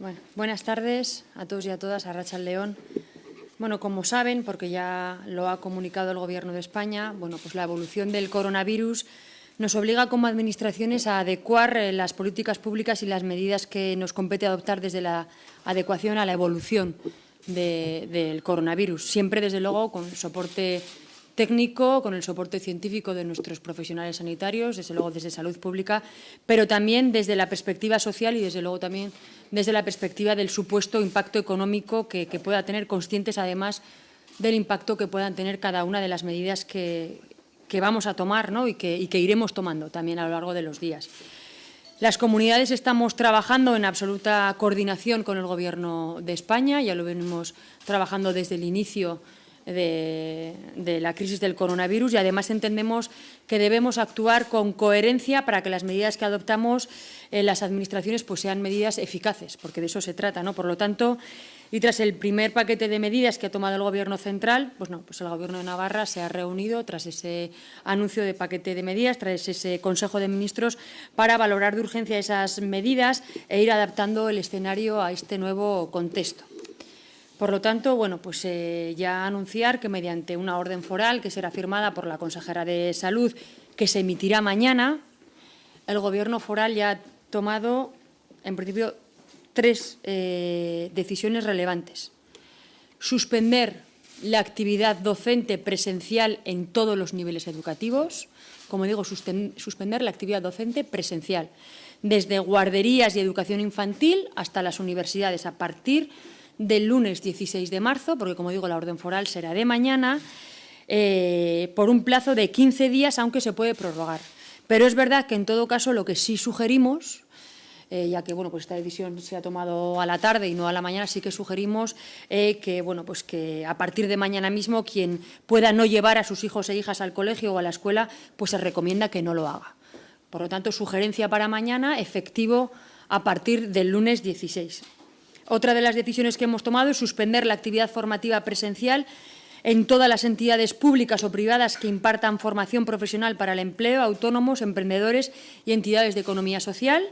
Bueno, buenas tardes a todos y a todas, Arratsalde on. Bueno, como saben, porque ya lo ha comunicado el Gobierno de España, pues la evolución del coronavirus nos obliga como administraciones a adecuar las políticas públicas y las medidas que nos compete adoptar desde la adecuación a la evolución del coronavirus, siempre desde luego con soporte técnico, con el soporte científico de nuestros profesionales sanitarios, desde luego desde Salud Pública, pero también desde la perspectiva social y desde luego también desde la perspectiva del supuesto impacto económico que pueda tener, conscientes además del impacto que puedan tener cada una de las medidas que vamos a tomar, ¿no? y que iremos tomando también a lo largo de los días. Las comunidades estamos trabajando en absoluta coordinación con el Gobierno de España, ya lo venimos trabajando desde el inicio de la crisis del coronavirus y además entendemos que debemos actuar con coherencia para que las medidas que adoptamos en las administraciones sean medidas eficaces, porque de eso se trata, ¿no? Por lo tanto, y tras el primer paquete de medidas que ha tomado el Gobierno central, el Gobierno de Navarra se ha reunido tras ese anuncio de paquete de medidas, tras ese Consejo de Ministros, para valorar de urgencia esas medidas e ir adaptando el escenario a este nuevo contexto. Por lo tanto, ya anunciar que mediante una orden foral que será firmada por la consejera de Salud, que se emitirá mañana, el Gobierno foral ya ha tomado, en principio, tres decisiones relevantes. Suspender la actividad docente presencial en todos los niveles educativos. Como digo, suspender la actividad docente presencial, desde guarderías y educación infantil hasta las universidades, a partir del lunes 16 de marzo, porque, como digo, la orden foral será de mañana, por un plazo de 15 días, aunque se puede prorrogar. Pero es verdad que, en todo caso, lo que sí sugerimos, ya que esta decisión se ha tomado a la tarde y no a la mañana, sí que sugerimos que a partir de mañana mismo quien pueda no llevar a sus hijos e hijas al colegio o a la escuela, se recomienda que no lo haga. Por lo tanto, sugerencia para mañana, efectivo a partir del lunes 16. Otra de las decisiones que hemos tomado es suspender la actividad formativa presencial en todas las entidades públicas o privadas que impartan formación profesional para el empleo, autónomos, emprendedores y entidades de economía social.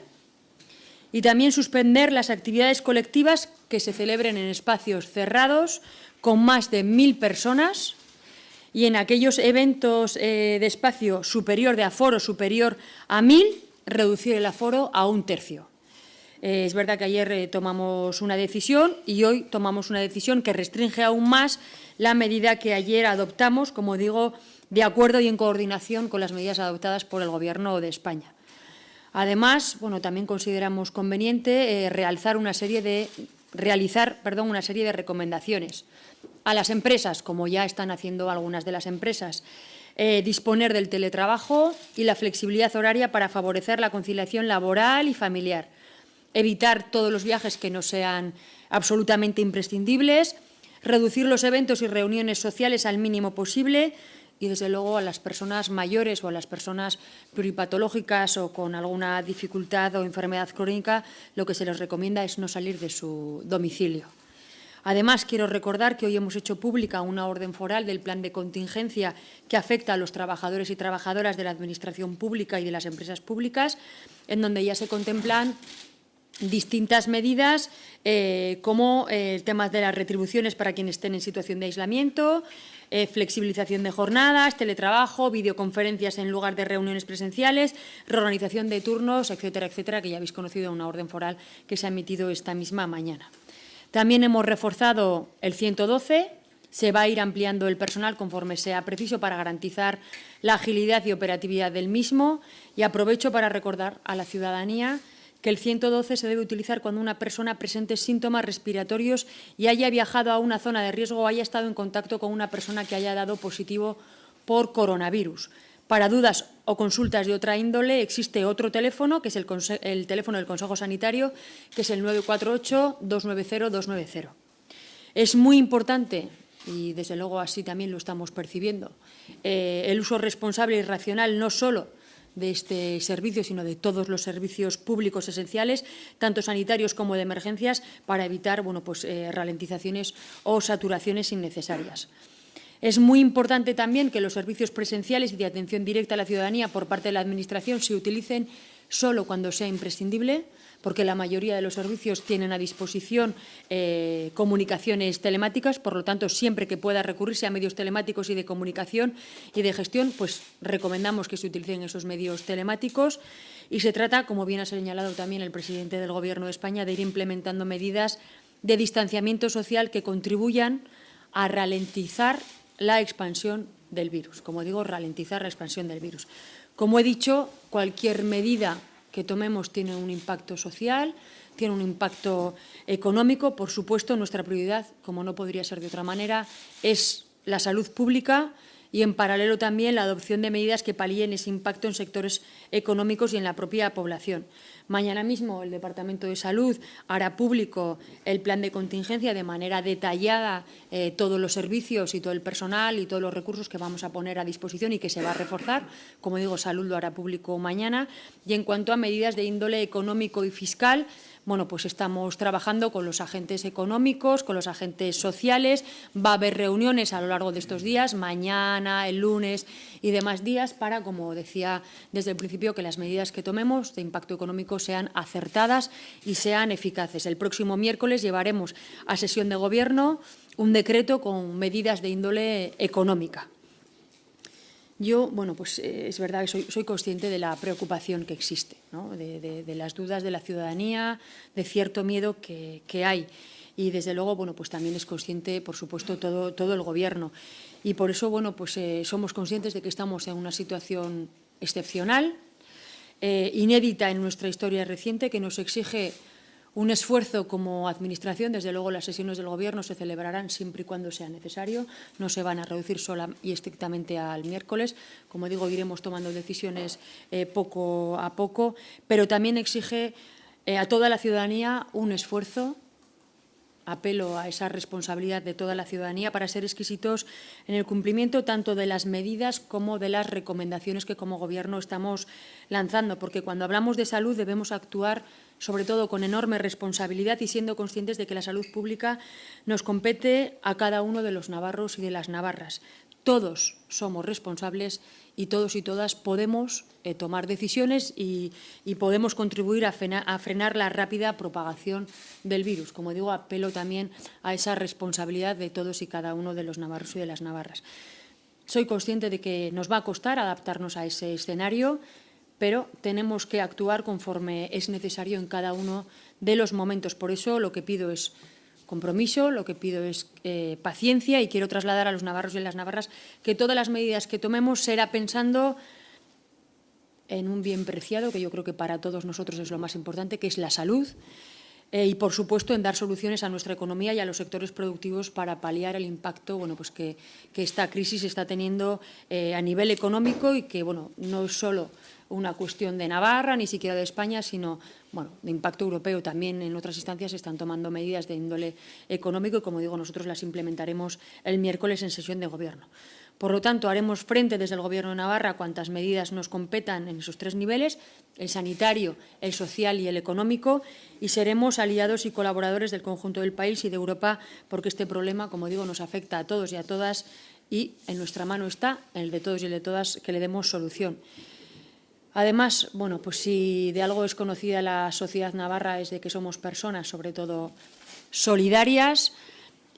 Y también suspender las actividades colectivas que se celebren en espacios cerrados con más de 1.000 personas y en aquellos eventos de espacio superior, de aforo superior a 1.000, reducir el aforo a 1/3. Es verdad que ayer tomamos una decisión y hoy tomamos una decisión que restringe aún más la medida que ayer adoptamos, como digo, de acuerdo y en coordinación con las medidas adoptadas por el Gobierno de España. Además, también consideramos conveniente realizar una serie de recomendaciones a las empresas, como ya están haciendo algunas de las empresas, disponer del teletrabajo y la flexibilidad horaria para favorecer la conciliación laboral y familiar, evitar todos los viajes que no sean absolutamente imprescindibles, reducir los eventos y reuniones sociales al mínimo posible y, desde luego, a las personas mayores o a las personas pluripatológicas o con alguna dificultad o enfermedad crónica, lo que se les recomienda es no salir de su domicilio. Además, quiero recordar que hoy hemos hecho pública una orden foral del plan de contingencia que afecta a los trabajadores y trabajadoras de la Administración pública y de las empresas públicas, en donde ya se contemplan distintas medidas como temas de las retribuciones para quienes estén en situación de aislamiento, flexibilización de jornadas, teletrabajo, videoconferencias en lugar de reuniones presenciales, reorganización de turnos, etcétera, etcétera, que ya habéis conocido en una orden foral que se ha emitido esta misma mañana. También hemos reforzado el 112. Se va a ir ampliando el personal conforme sea preciso para garantizar la agilidad y operatividad del mismo. Y aprovecho para recordar a la ciudadanía que el 112 se debe utilizar cuando una persona presente síntomas respiratorios y haya viajado a una zona de riesgo o haya estado en contacto con una persona que haya dado positivo por coronavirus. Para dudas o consultas de otra índole existe otro teléfono, que es el teléfono del Consejo Sanitario, que es el 948-290-290. Es muy importante, y desde luego así también lo estamos percibiendo, el uso responsable y racional no solo de este servicio, sino de todos los servicios públicos esenciales, tanto sanitarios como de emergencias, para evitar ralentizaciones o saturaciones innecesarias. Es muy importante también que los servicios presenciales y de atención directa a la ciudadanía por parte de la Administración se utilicen solo cuando sea imprescindible, porque la mayoría de los servicios tienen a disposición comunicaciones telemáticas, por lo tanto, siempre que pueda recurrirse a medios telemáticos y de comunicación y de gestión, pues recomendamos que se utilicen esos medios telemáticos. Y se trata, como bien ha señalado también el presidente del Gobierno de España, de ir implementando medidas de distanciamiento social que contribuyan a ralentizar la expansión del virus. Como digo, ralentizar la expansión del virus. Como he dicho, cualquier medida que tomemos tiene un impacto social, tiene un impacto económico. Por supuesto, nuestra prioridad, como no podría ser de otra manera, es la salud pública y, en paralelo, también la adopción de medidas que palíen ese impacto en sectores económicos y en la propia población. Mañana mismo el Departamento de Salud hará público el plan de contingencia de manera detallada, todos los servicios y todo el personal y todos los recursos que vamos a poner a disposición y que se va a reforzar. Como digo, Salud lo hará público mañana. Y en cuanto a medidas de índole económico y fiscal, bueno, pues estamos trabajando con los agentes económicos, con los agentes sociales. Va a haber reuniones a lo largo de estos días, mañana, el lunes y demás días, para, como decía desde el principio, que las medidas que tomemos de impacto económico sean acertadas y sean eficaces. El próximo miércoles llevaremos a sesión de Gobierno un decreto con medidas de índole económica. Yo, bueno, pues es verdad que soy consciente de la preocupación que existe, ¿no? de las dudas de la ciudadanía, de cierto miedo que hay. Y, desde luego, bueno, pues también es consciente, por supuesto, todo el Gobierno. Y por eso, bueno, pues somos conscientes de que estamos en una situación excepcional, inédita en nuestra historia reciente, que nos exige un esfuerzo como Administración. Desde luego, las sesiones del Gobierno se celebrarán siempre y cuando sea necesario. No se van a reducir sola y estrictamente al miércoles. Como digo, iremos tomando decisiones poco a poco, pero también exige a toda la ciudadanía un esfuerzo. Apelo a esa responsabilidad de toda la ciudadanía para ser exquisitos en el cumplimiento tanto de las medidas como de las recomendaciones que como Gobierno estamos lanzando, porque cuando hablamos de salud debemos actuar sobre todo con enorme responsabilidad y siendo conscientes de que la salud pública nos compete a cada uno de los navarros y de las navarras. Todos somos responsables y todos y todas podemos tomar decisiones y podemos contribuir a frenar la rápida propagación del virus. Como digo, apelo también a esa responsabilidad de todos y cada uno de los navarros y de las navarras. Soy consciente de que nos va a costar adaptarnos a ese escenario, pero tenemos que actuar conforme es necesario en cada uno de los momentos. Por eso lo que pido es compromiso, lo que pido es paciencia, y quiero trasladar a los navarros y a las navarras que todas las medidas que tomemos será pensando en un bien preciado, que yo creo que para todos nosotros es lo más importante, que es la salud, y, por supuesto, en dar soluciones a nuestra economía y a los sectores productivos para paliar el impacto, bueno, pues que esta crisis está teniendo a nivel económico, y que, bueno, no es solo una cuestión de Navarra, ni siquiera de España, sino, bueno, de impacto europeo. También en otras instancias se están tomando medidas de índole económico y, como digo, nosotros las implementaremos el miércoles en sesión de Gobierno. Por lo tanto, haremos frente desde el Gobierno de Navarra a cuantas medidas nos competan en esos tres niveles, el sanitario, el social y el económico, y seremos aliados y colaboradores del conjunto del país y de Europa, porque este problema, como digo, nos afecta a todos y a todas, y en nuestra mano está, en el de todos y el de todas, que le demos solución. Además, bueno, pues si de algo es conocida la sociedad navarra es de que somos personas, sobre todo, solidarias,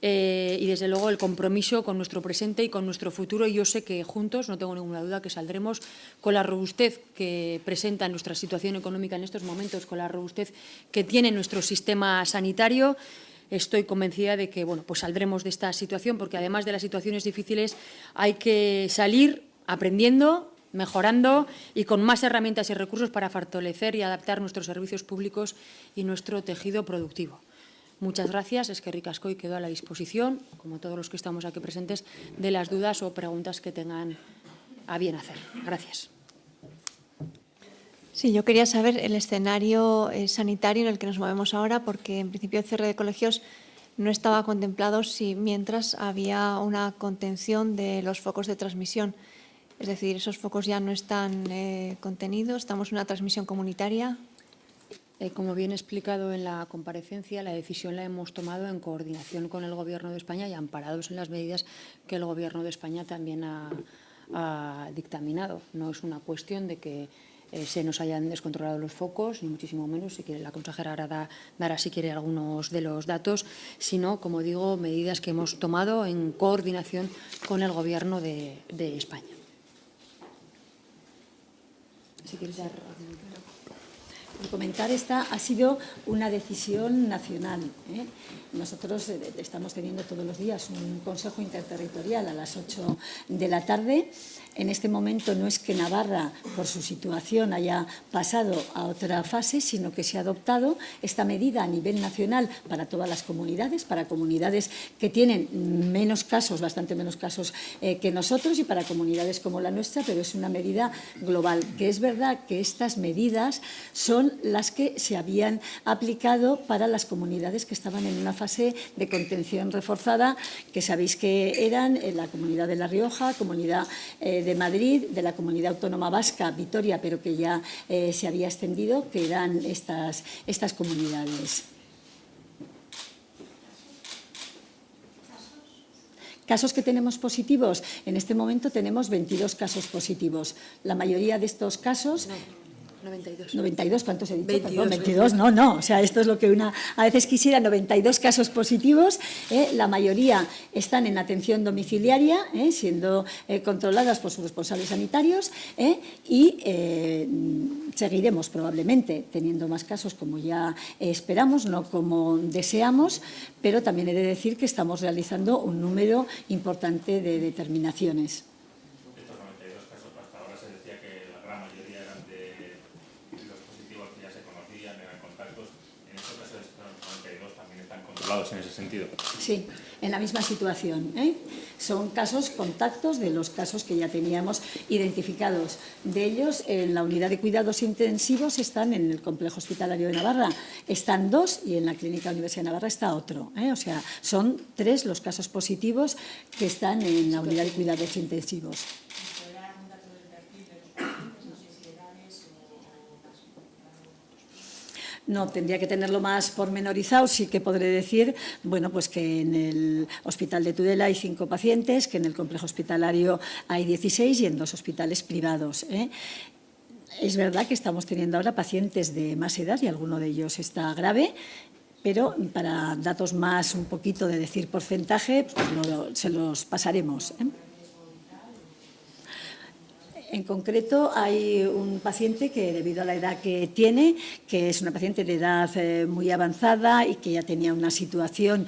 y, desde luego, el compromiso con nuestro presente y con nuestro futuro. Y yo sé que juntos, no tengo ninguna duda, que saldremos con la robustez que presenta nuestra situación económica en estos momentos, con la robustez que tiene nuestro sistema sanitario. Estoy convencida de que, bueno, pues saldremos de esta situación, porque además de las situaciones difíciles hay que salir aprendiendo, mejorando y con más herramientas y recursos para fortalecer y adaptar nuestros servicios públicos y nuestro tejido productivo. Muchas gracias, eskerrik asko, y quedo a la disposición, como todos los que estamos aquí presentes, de las dudas o preguntas que tengan a bien hacer. Gracias. Sí, yo quería saber el escenario sanitario en el que nos movemos ahora, porque en principio el cierre de colegios no estaba contemplado si mientras había una contención de los focos de transmisión. Es decir, esos focos ya no están contenidos, estamos en una transmisión comunitaria. Como bien he explicado en la comparecencia, la decisión la hemos tomado en coordinación con el Gobierno de España y amparados en las medidas que el Gobierno de España también ha dictaminado. No es una cuestión de que se nos hayan descontrolado los focos, ni muchísimo menos. Si quiere, la consejera ahora dará, si quiere, algunos de los datos, sino, como digo, medidas que hemos tomado en coordinación con el Gobierno de España. Si quieres dar... Por comentar, esta ha sido una decisión nacional. Nosotros estamos teniendo todos los días un consejo interterritorial a las 8 de la tarde. En este momento no es que Navarra, por su situación, haya pasado a otra fase, sino que se ha adoptado esta medida a nivel nacional para todas las comunidades, para comunidades que tienen menos casos, bastante menos casos que nosotros, y para comunidades como la nuestra, pero es una medida global. Que es verdad que estas medidas son las que se habían aplicado para las comunidades que estaban en una fase de contención reforzada, que sabéis que eran la Comunidad de La Rioja, Comunidad de Madrid, de la Comunidad Autónoma Vasca, Vitoria, pero que ya se había extendido, que eran estas comunidades. Casos que tenemos positivos, en este momento tenemos 22 casos positivos. La mayoría de estos casos... 92. 92, ¿cuántos he dicho? 22, Perdón, 22, no, o sea, esto es lo que una a veces quisiera, 92 casos positivos, la mayoría están en atención domiciliaria, siendo controladas por sus responsables sanitarios, y seguiremos probablemente teniendo más casos como ya esperamos, no como deseamos, pero también he de decir que estamos realizando un número importante de determinaciones. En ese sentido. Sí, en la misma situación. Son casos, contactos de los casos que ya teníamos identificados. De ellos, en la unidad de cuidados intensivos están en el Complejo Hospitalario de Navarra, están 2, y en la Clínica Universidad de Navarra está otro. O sea, son 3 los casos positivos que están en la unidad de cuidados intensivos. No, tendría que tenerlo más pormenorizado. Sí que podré decir, bueno, pues que en el Hospital de Tudela hay 5 pacientes, que en el complejo hospitalario hay 16 y en 2 hospitales privados. Es verdad que estamos teniendo ahora pacientes de más edad y alguno de ellos está grave, pero para datos más un poquito de decir porcentaje, pues se los pasaremos. En concreto, hay un paciente que, debido a la edad que tiene, que es una paciente de edad muy avanzada y que ya tenía una situación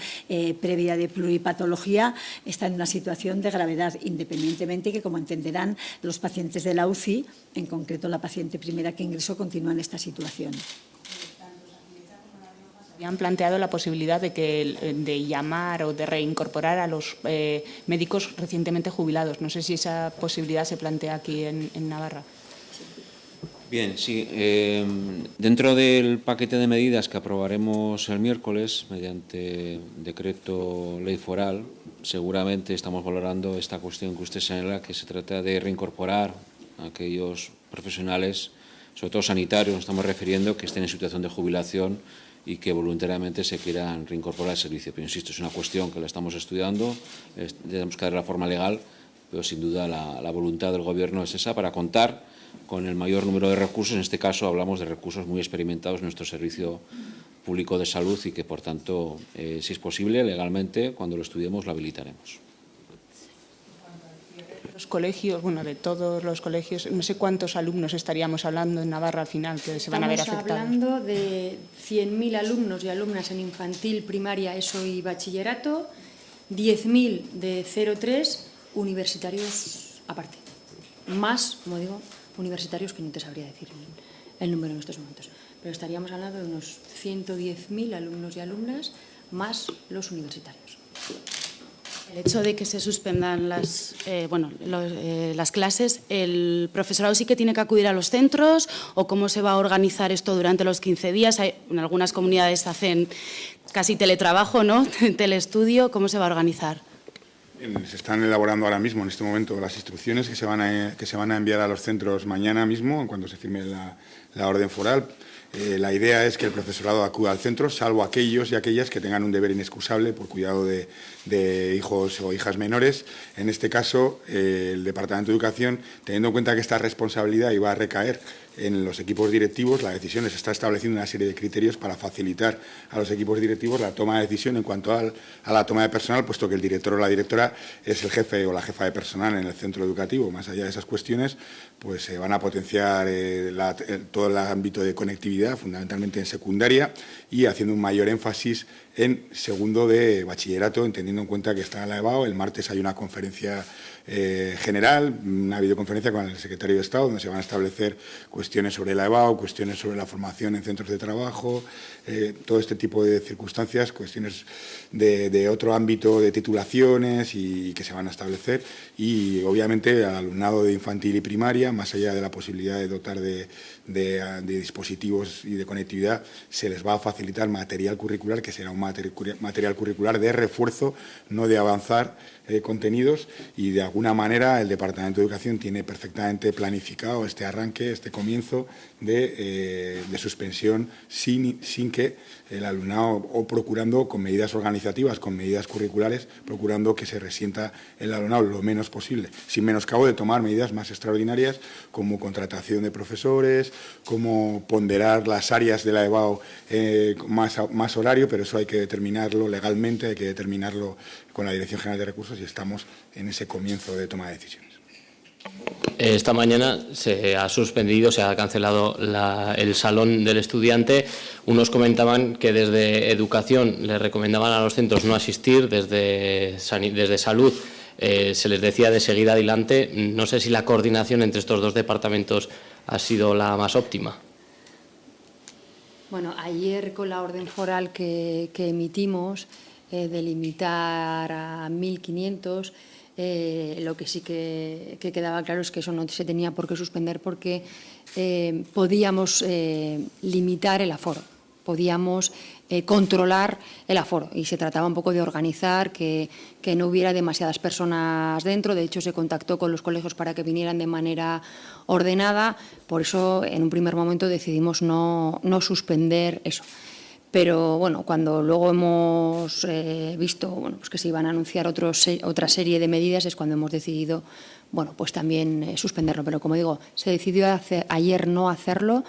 previa de pluripatología, está en una situación de gravedad, independientemente que, como entenderán, los pacientes de la UCI, en concreto la paciente primera que ingresó, continúa en esta situación. Han planteado la posibilidad de llamar o de reincorporar a los médicos recientemente jubilados. No sé si esa posibilidad se plantea aquí en Navarra. Bien, sí. Dentro del paquete de medidas que aprobaremos el miércoles mediante decreto ley foral, seguramente estamos valorando esta cuestión que usted señala, que se trata de reincorporar a aquellos profesionales, sobre todo sanitarios, nos estamos refiriendo, que estén en situación de jubilación y que voluntariamente se quieran reincorporar al servicio. Pero insisto, es una cuestión que la estamos estudiando, tenemos que dar la forma legal, pero sin duda la voluntad del Gobierno es esa, para contar con el mayor número de recursos. En este caso hablamos de recursos muy experimentados en nuestro servicio público de salud y que, por tanto, si es posible, legalmente, cuando lo estudiemos, lo habilitaremos. Los colegios, bueno, de todos los colegios, no sé cuántos alumnos estaríamos hablando en Navarra al final que se van a ver afectados. Estamos hablando de 100.000 alumnos y alumnas en infantil, primaria, ESO y bachillerato, 10.000 de 0-3, universitarios aparte. Más, como digo, universitarios que no te sabría decir el número en estos momentos. Pero estaríamos hablando de unos 110.000 alumnos y alumnas, más los universitarios. El hecho de que se suspendan las clases, ¿el profesorado sí que tiene que acudir a los centros o cómo se va a organizar esto durante los 15 días? En algunas comunidades hacen casi teletrabajo, ¿no? Teleestudio, ¿cómo se va a organizar? Se están elaborando ahora mismo, en este momento, las instrucciones que se van a enviar a los centros mañana mismo, en cuanto se firme la orden foral. La idea es que el profesorado acuda al centro, salvo aquellos y aquellas que tengan un deber inexcusable por cuidado de hijos o hijas menores. En este caso, el Departamento de Educación, teniendo en cuenta que esta responsabilidad iba a recaer en los equipos directivos la decisión se está estableciendo una serie de criterios para facilitar a los equipos directivos la toma de decisión en cuanto a la toma de personal, puesto que el director o la directora es el jefe o la jefa de personal en el centro educativo. Más allá de esas cuestiones, pues se van a potenciar todo el ámbito de conectividad, fundamentalmente en secundaria, y haciendo un mayor énfasis en segundo de bachillerato, teniendo en cuenta que está la EBAU. El martes hay una conferencia general, una videoconferencia con el secretario de Estado, donde se van a establecer cuestiones sobre la EBAU, cuestiones sobre la formación en centros de trabajo, todo este tipo de circunstancias, cuestiones de otro ámbito de titulaciones y que se van a establecer. Y obviamente al alumnado de infantil y primaria, más allá de la posibilidad de dotar de dispositivos y de conectividad, se les va a facilitar material curricular, que será un material curricular de refuerzo, no de avanzar contenidos, y de alguna manera el Departamento de Educación tiene perfectamente planificado este arranque, este comienzo de suspensión sin que el alumnado, o procurando con medidas organizativas, con medidas curriculares, procurando que se resienta el alumnado lo menos posible, sin menoscabo de tomar medidas más extraordinarias como contratación de profesores, como ponderar las áreas de la EBAU más horario, pero eso hay que determinarlo legalmente, hay que determinarlo con la Dirección General de Recursos, y estamos en ese comienzo de toma de decisiones. Esta mañana se ha suspendido, se ha cancelado el salón del estudiante. Unos comentaban que desde Educación le recomendaban a los centros no asistir, desde Salud se les decía de seguir adelante. No sé si la coordinación entre estos dos departamentos ha sido la más óptima. Bueno, ayer con la orden foral que emitimos de limitar a 1.500, lo que sí que quedaba claro es que eso no se tenía por qué suspender, porque podíamos limitar el aforo, podíamos controlar el aforo, y se trataba un poco de organizar que no hubiera demasiadas personas dentro. De hecho, se contactó con los colegios para que vinieran de manera ordenada. Por eso, en un primer momento decidimos no suspender eso. Pero bueno, cuando luego hemos visto pues que se iban a anunciar otra serie de medidas, es cuando hemos decidido pues también suspenderlo. Pero como digo, se decidió ayer no hacerlo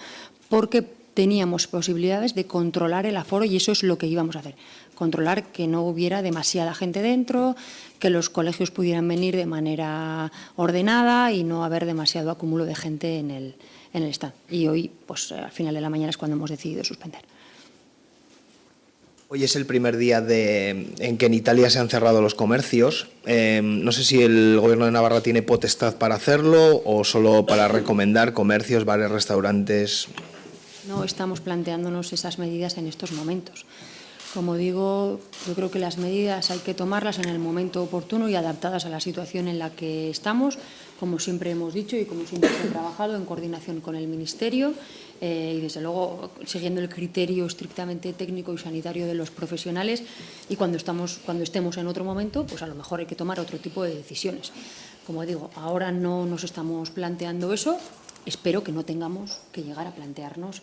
porque teníamos posibilidades de controlar el aforo, y eso es lo que íbamos a hacer. Controlar que no hubiera demasiada gente dentro, que los colegios pudieran venir de manera ordenada y no haber demasiado acúmulo de gente en el stand. Y hoy, pues al final de la mañana, es cuando hemos decidido suspender. Hoy es el primer día en que en Italia se han cerrado los comercios. No sé si el Gobierno de Navarra tiene potestad para hacerlo o solo para recomendar comercios, bares, restaurantes. No estamos planteándonos esas medidas en estos momentos. Como digo, yo creo que las medidas hay que tomarlas en el momento oportuno y adaptadas a la situación en la que estamos, como siempre hemos dicho y como siempre hemos trabajado en coordinación con el Ministerio, y desde luego siguiendo el criterio estrictamente técnico y sanitario de los profesionales, y cuando estemos en otro momento, pues a lo mejor hay que tomar otro tipo de decisiones. Como digo, ahora no nos estamos planteando eso. Espero que no tengamos que llegar a plantearnos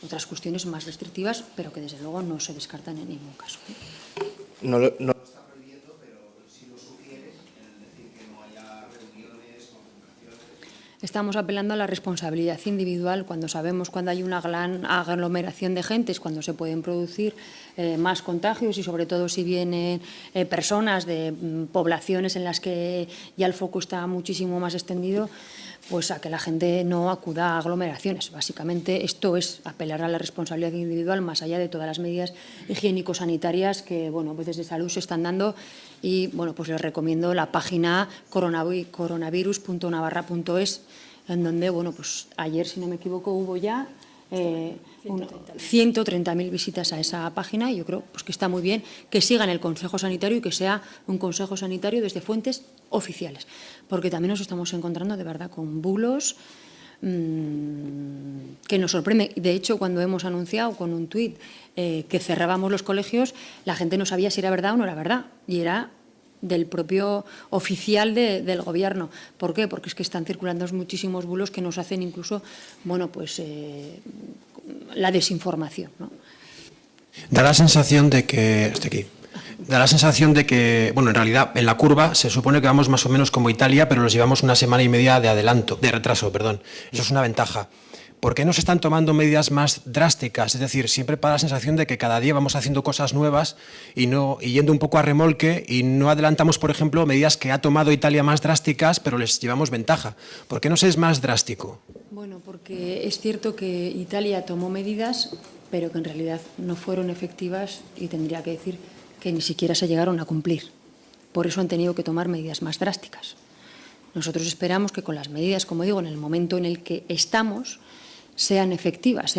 otras cuestiones más restrictivas, pero que desde luego no se descartan en ningún caso. No lo está prohibiendo, pero sí lo sugiere, el decir que no haya reuniones, concentraciones. Estamos apelando a la responsabilidad individual cuando sabemos cuando hay una gran aglomeración de gente, es cuando se pueden producir más contagios, y sobre todo si vienen personas de poblaciones en las que ya el foco está muchísimo más extendido, pues a que la gente no acuda a aglomeraciones. Básicamente esto es apelar a la responsabilidad individual, más allá de todas las medidas higiénico-sanitarias que pues desde Salud se están dando. Y pues les recomiendo la página coronavirus.navarra.es, en donde pues ayer, si no me equivoco, hubo ya 130.000 visitas a esa página, y yo creo que está muy bien que sigan el Consejo Sanitario y que sea un Consejo Sanitario desde fuentes oficiales, porque también nos estamos encontrando de verdad con bulos que nos sorprenden. De hecho, cuando hemos anunciado con un tuit que cerrábamos los colegios, la gente no sabía si era verdad o no era verdad, y era del propio oficial del Gobierno. ¿Por qué? Porque es que están circulando muchísimos bulos que nos hacen incluso la desinformación, ¿no? Da la sensación de que en realidad en la curva se supone que vamos más o menos como Italia, pero los llevamos una semana y media de retraso. Eso es una ventaja. ¿por qué no se están tomando medidas más drásticas? Es decir, siempre para la sensación de que cada día vamos haciendo cosas nuevas y yendo un poco a remolque y no adelantamos, por ejemplo, medidas que ha tomado Italia más drásticas, pero les llevamos ventaja. ¿Por qué no se es más drástico? Bueno, porque es cierto que Italia tomó medidas, pero que en realidad no fueron efectivas y tendría que decir que ni siquiera se llegaron a cumplir. Por eso han tenido que tomar medidas más drásticas. Nosotros esperamos que con las medidas, como digo, en el momento en el que estamos, sean efectivas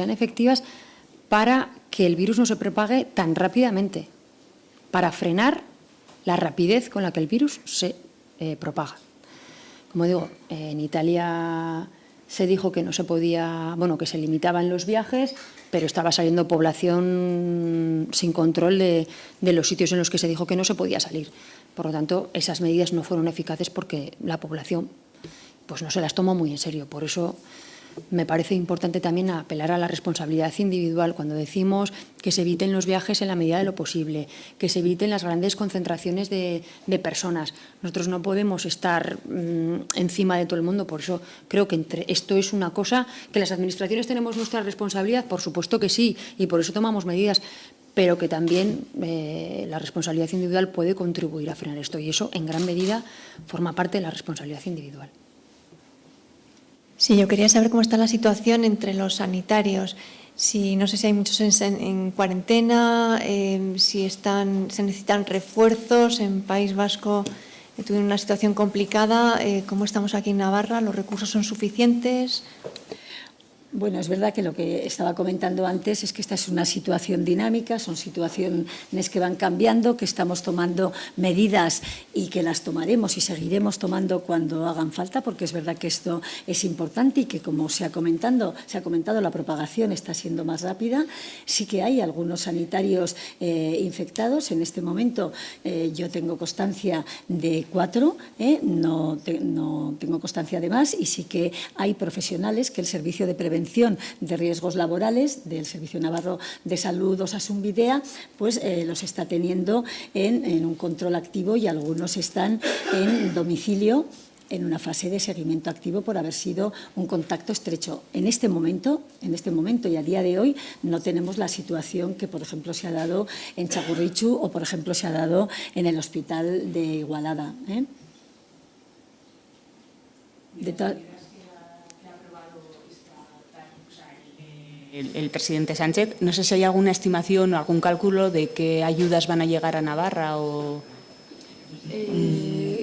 para que el virus no se propague tan rápidamente, para frenar la rapidez con la que el virus se propaga. Como digo, en Italia se dijo que no se podía, bueno, que se limitaban los viajes, pero estaba saliendo población sin control de los sitios en los que se dijo que no se podía salir. Por lo tanto, esas medidas no fueron eficaces porque la población pues no se las tomó muy en serio. Por eso me parece importante también apelar a la responsabilidad individual cuando decimos que se eviten los viajes en la medida de lo posible, que se eviten las grandes concentraciones de personas. Nosotros no podemos estar encima de todo el mundo, por eso creo que esto es una cosa que las administraciones tenemos nuestra responsabilidad, por supuesto que sí, y por eso tomamos medidas, pero que también la responsabilidad individual puede contribuir a frenar esto, y eso en gran medida forma parte de la responsabilidad individual. Sí, yo quería saber cómo está la situación entre los sanitarios. No sé si hay muchos en cuarentena, si se necesitan refuerzos. En País Vasco tuvieron una situación complicada. ¿Cómo estamos aquí en Navarra? ¿Los recursos son suficientes? Bueno, es verdad que lo que estaba comentando antes es que esta es una situación dinámica, son situaciones que van cambiando, que estamos tomando medidas y que las tomaremos y seguiremos tomando cuando hagan falta, porque es verdad que esto es importante y que, como se ha comentado, la propagación está siendo más rápida. Sí que hay algunos sanitarios infectados. En este momento yo tengo constancia de 4, no tengo constancia de más, y sí que hay profesionales que el Servicio de Prevención de Riesgos Laborales del Servicio Navarro de Salud Osasun Bidea pues los está teniendo en un control activo, y algunos están en domicilio en una fase de seguimiento activo por haber sido un contacto estrecho. En este momento y a día de hoy no tenemos la situación que, por ejemplo, se ha dado en Txagorritxu o, por ejemplo, se ha dado en el hospital de Igualada. El presidente Sánchez, no sé si hay alguna estimación o algún cálculo de qué ayudas van a llegar a Navarra o...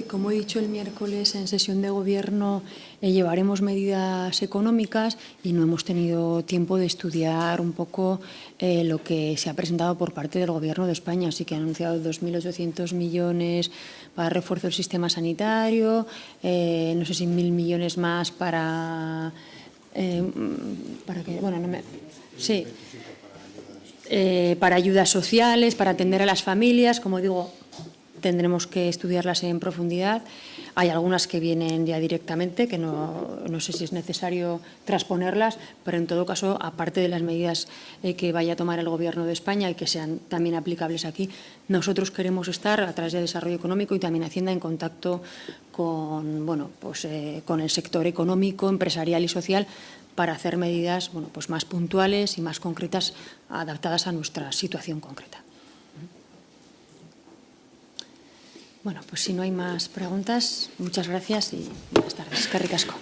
Como he dicho el miércoles en sesión de Gobierno, llevaremos medidas económicas y no hemos tenido tiempo de estudiar un poco lo que se ha presentado por parte del Gobierno de España. Así que han anunciado 2.800 millones para refuerzo del sistema sanitario, no sé si 1.000 millones más para ayudas sociales, para atender a las familias. Como digo, tendremos que estudiarlas en profundidad. Hay algunas que vienen ya directamente, que no sé si es necesario transponerlas, pero en todo caso, aparte de las medidas que vaya a tomar el Gobierno de España y que sean también aplicables aquí, nosotros queremos estar, a través de Desarrollo Económico y también Hacienda, en contacto con el sector económico, empresarial y social, para hacer medidas más puntuales y más concretas, adaptadas a nuestra situación concreta. Bueno, pues si no hay más preguntas, muchas gracias y buenas tardes. Eskerrik asko.